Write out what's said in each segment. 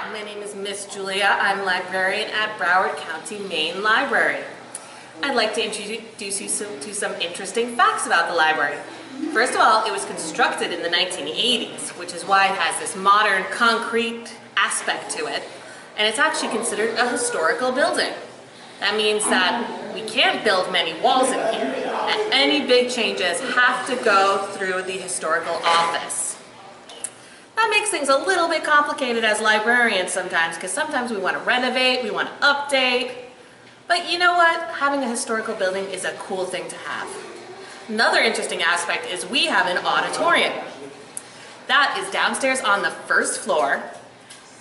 Hi, my name is Miss Julia. I'm librarian at Broward County Main Library. I'd like to introduce you to some interesting facts about the library. First of all, it was constructed in the 1980s, which is why it has this modern concrete aspect to it, and it's actually considered a historical building. That means that we can't build many walls in here, and any big changes have to go through the historical office. That makes things a little bit complicated as librarians sometimes, because sometimes we want to renovate, we want to update. But you know what? Having a historical building is a cool thing to have. Another interesting aspect is we have an auditorium. That is downstairs on the first floor,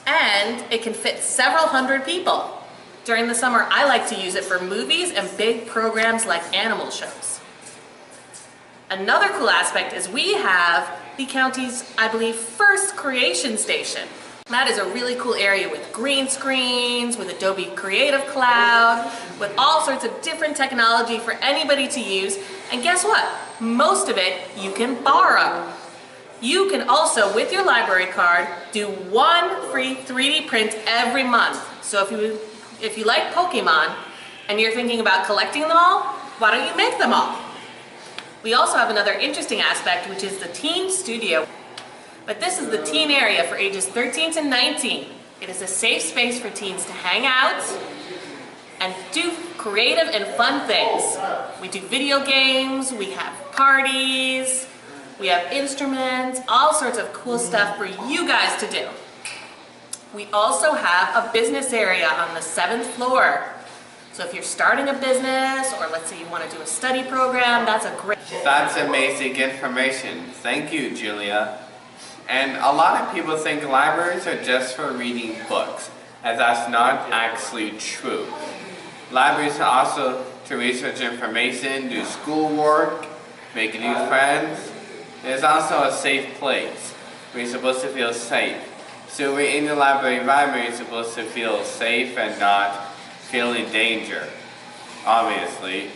and it can fit several hundred people. During the summer, I like to use it for movies and big programs like animal shows. Another cool aspect is we have the county's, I believe, first creation station. That is a really cool area with green screens, with Adobe Creative Cloud, with all sorts of different technology for anybody to use. And guess what? Most of it you can borrow. You can also, with your library card, do one free 3D print every month. So if you like Pokemon and you're thinking about collecting them all, why don't you make them all? We also have another interesting aspect, which is the teen studio. But this is the teen area for ages 13 to 19. It is a safe space for teens to hang out and do creative and fun things. We do video games, we have parties, we have instruments, all sorts of cool stuff for you guys to do. We also have a business area on the 7th floor. So if you're starting a business, or let's say you want to do a study program, that's a great... That's amazing information. Thank you, Julia. And a lot of people think libraries are just for reading books, and that's not actually true. Libraries are also to research information, do schoolwork, make new friends. It's also a safe place where you're supposed to feel safe. So we're in the library environment, you're supposed to feel safe and not feel in danger, obviously.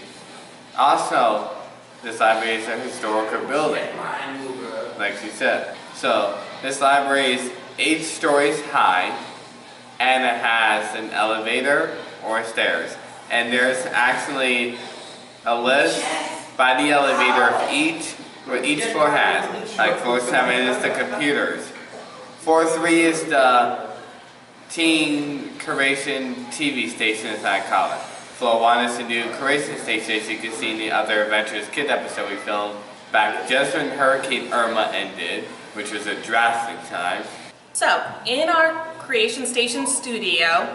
Also, this library is a historical building, like she said. So, this library is 8 stories high, and it has an elevator or stairs. And there's actually a list by the elevator of what each floor has. Like floor 7 is the computers. Floor 3 is the teen curation TV station, as I call it. Floor 1 is the new curation station, as you can see in the other Adventurous Kids episode we filmed back just when Hurricane Irma ended, which was a drastic time. So, in our creation station studio,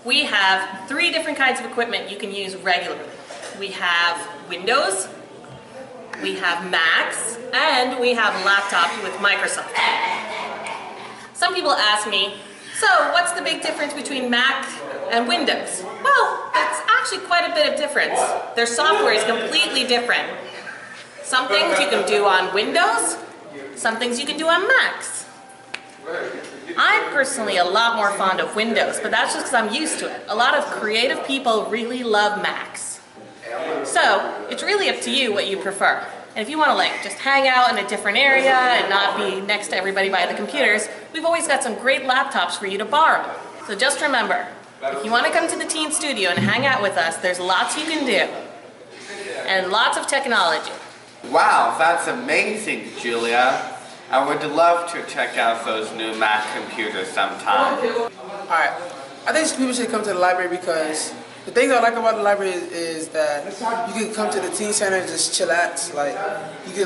we have 3 different kinds of equipment you can use regularly. We have Windows, we have Macs, and we have laptops with Microsoft. Some people ask me, so what's the big difference between Mac and Windows? Well, it's actually quite a bit of difference. Their software is completely different. Some things you can do on Windows, some things you can do on Macs. I'm personally a lot more fond of Windows, but that's just because I'm used to it. A lot of creative people really love Macs. So, it's really up to you what you prefer. And if you want to just hang out in a different area and not be next to everybody by the computers, we've always got some great laptops for you to borrow. So just remember, if you want to come to the teen studio and hang out with us, there's lots you can do. And lots of technology. Wow, that's amazing, Julia. I would love to check out those new Mac computers sometime. Alright, I think people should come to the library because the thing I like about the library is that you can come to the teen center and just chillax. Like you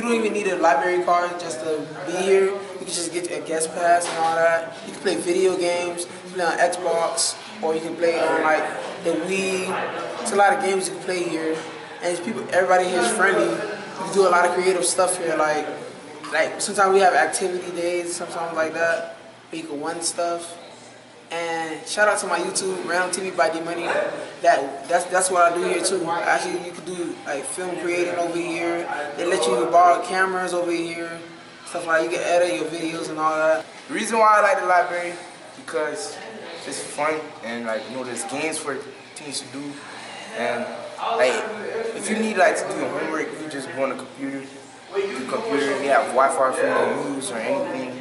don't even need a library card just to be here. You can just get a guest pass and all that. You can play video games, play on Xbox, or you can play on like the Wii. There's a lot of games you can play here, and everybody here is friendly. You can do a lot of creative stuff here. Like sometimes we have activity days, sometimes like that, where you can win stuff. And shout out to my YouTube, Random TV by D-Money. That's what I do here too. Actually, you can do like film creating over here. They let you borrow cameras over here, stuff like that. You can edit your videos and all that. The reason why I like the library because it's fun and there's games for teens to do. And if you need to do your homework, you just go on the computer. You have Wi-Fi for no news or anything.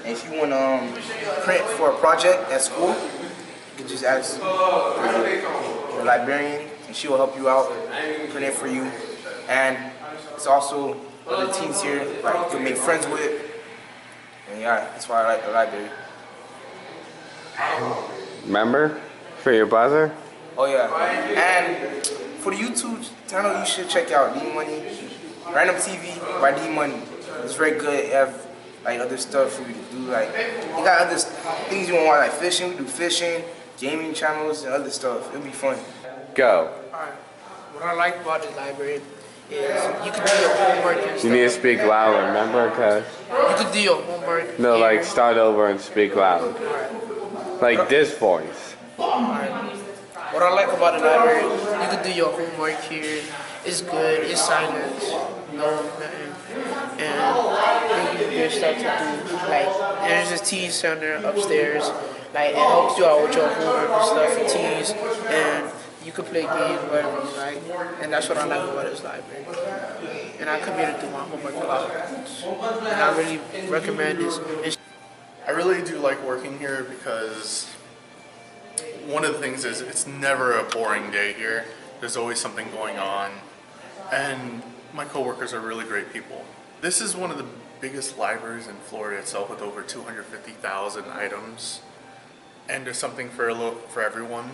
And if you want to print for a project at school, you can just ask the librarian, and she will help you out, print it for you. And it's also other teens here like you can make friends with. And yeah, that's why I like the library. Remember? For your brother? Oh yeah. And for the YouTube channel, you should check out D Money, Random TV by D Money. It's very good. You have like other stuff for you to do. Like you got other things you want to watch, like fishing. We do fishing, gaming channels, and other stuff. It'll be fun. Go. Alright. What I like about the library is you can do your homework and stuff. You need to speak louder, remember? Cause You can do your homework. no, like start over and speak loud. Like this voice. Alright. What I like about the library, you can do your homework here. It's good. It's silent. No nothing. And you can get stuff to do. Like there's a teen center upstairs. Like it helps you out with your homework and stuff for teens. And you can play games, whatever you like. And that's what I like about this library. And I come here to do my homework a lot. And I really recommend this. I really do like working here because one of the things is it's never a boring day here. There's always something going on. And my coworkers are really great people. This is one of the biggest libraries in Florida itself with over 250,000 items. And there's something for everyone.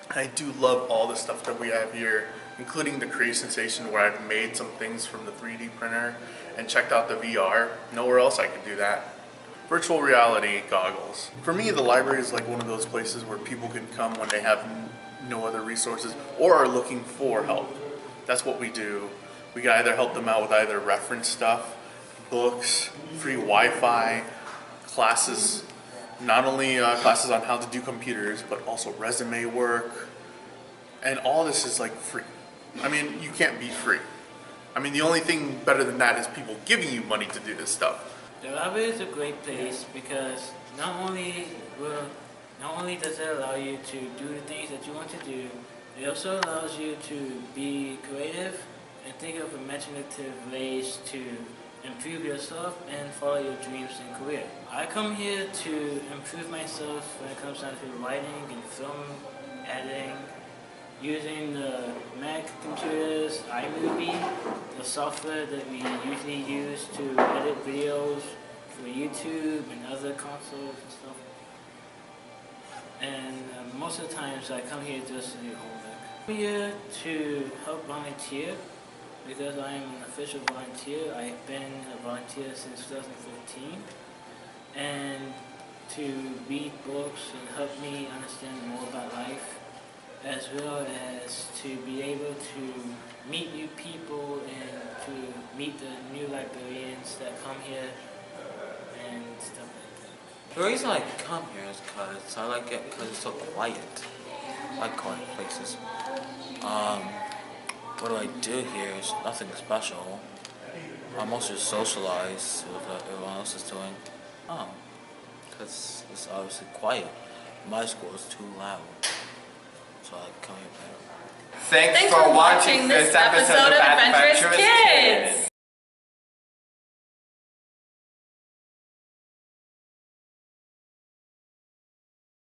I do love all the stuff that we have here, including the Create Sensation where I've made some things from the 3D printer and checked out the VR. Nowhere else I could do that. Virtual reality goggles. For me, the library is like one of those places where people can come when they have no other resources or are looking for help. That's what we do. We can either help them out with either reference stuff, books, free Wi-Fi, classes, not only classes on how to do computers, but also resume work. And all this is like free. I mean, you can't be free. I mean, the only thing better than that is people giving you money to do this stuff. The library is a great place because not only does it allow you to do the things that you want to do, it also allows you to be creative and think of imaginative ways to improve yourself and follow your dreams and career. I come here to improve myself when it comes down to writing and film editing, using the Mac computers, iMovie, the software that we usually use to edit videos for YouTube and other consoles and stuff. And most of the times I come here just to do homework. I'm here to help volunteer because I am an official volunteer. I've been a volunteer since 2015. And to read books and help me understand more about life, as well as to be able to meet new people and to meet the new librarians that come here and stuff like that. The reason I come here is because I like it because it's so quiet. I like quiet places. What do I do here is nothing special. I mostly socialize with what everyone else is doing. Because it's obviously quiet. My school is too loud. So I come here better. Thanks for watching this episode of Adventurous Kids!